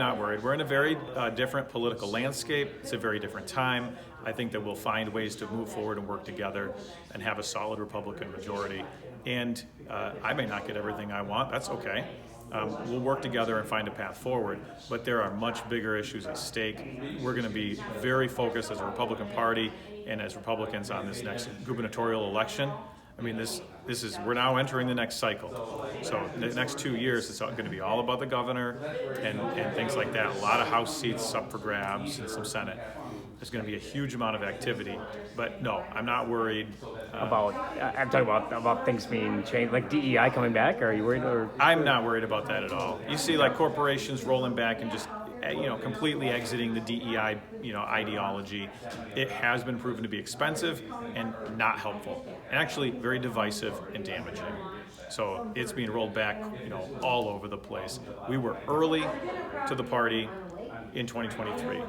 not worried. We're in a very different political landscape. It's a very different time. I think that we'll find ways to move forward and work together and have a solid Republican majority. And I may not get everything I want. That's okay. We'll work together and find a path forward, but there are much bigger issues at stake. We're going to be very focused as a Republican Party and as Republicans on this next gubernatorial election. I mean, we're now entering the next cycle. So the next 2 years, it's going to be all about the governor and things like that. A lot of House seats up for grabs and some Senate. There's going to be a huge amount of activity, but no, I'm not worried. I'm talking about things being changed, like DEI coming back. Are you worried? Or I'm not worried about that at all. You see, like corporations rolling back and just completely exiting the DEI ideology. It has been proven to be expensive and not helpful, and actually very divisive and damaging. So it's being rolled back, all over the place. We were early to the party in 2023.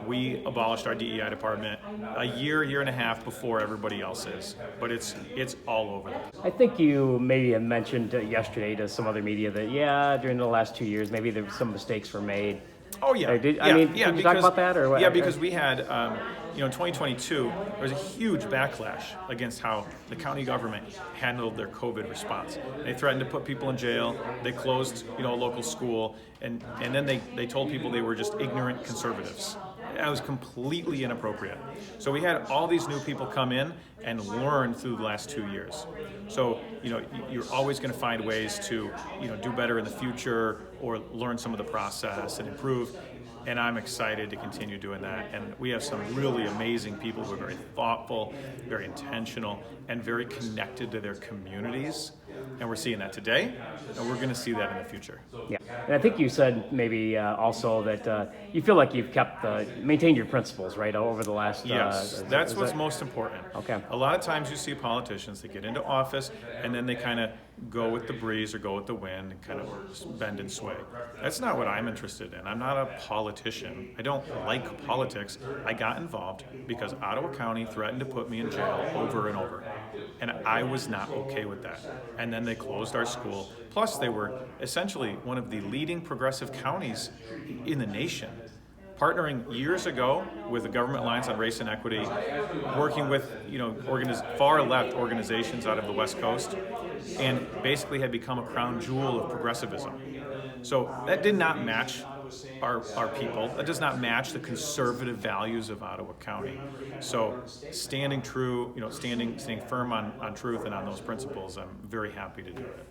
We abolished our DEI department a year and a half before everybody else is, but it's all over the place. I think you maybe had mentioned yesterday to some other media that during the last 2 years maybe there some mistakes were made. Oh yeah. Can you talk about that or what? Yeah, because we had in 2022 there was a huge backlash against how the county government handled their COVID response. They threatened to put people in jail. They closed a local school, and then they told people they were just ignorant conservatives. That was completely inappropriate. So we had all these new people come in and learn through the last 2 years. So, you're always going to find ways to, do better in the future or learn some of the process and improve. And I'm excited to continue doing that. And we have some really amazing people who are very thoughtful, very intentional, and very connected to their communities. And we're seeing that today, and we're going to see that in the future. Yeah, and I think you said maybe also that you feel like you've maintained your principles, right, over the last... Yes, that's what's most important. Okay. A lot of times you see politicians that get into office, and then they kind of go with the breeze or go with the wind and kind of bend and sway. That's not what I'm interested in. I'm not a politician. I don't like politics. I got involved because Ottawa County threatened to put me in jail over and over. And I was not okay with that. And then they closed our school. Plus, they were essentially one of the leading progressive counties in the nation, partnering years ago with the Government Alliance on Race and Equity, working with far left organizations out of the West Coast, and basically had become a crown jewel of progressivism. So that did not match our people. That does not match the conservative values of Ottawa County. So standing true, standing firm on truth and on those principles, I'm very happy to do it.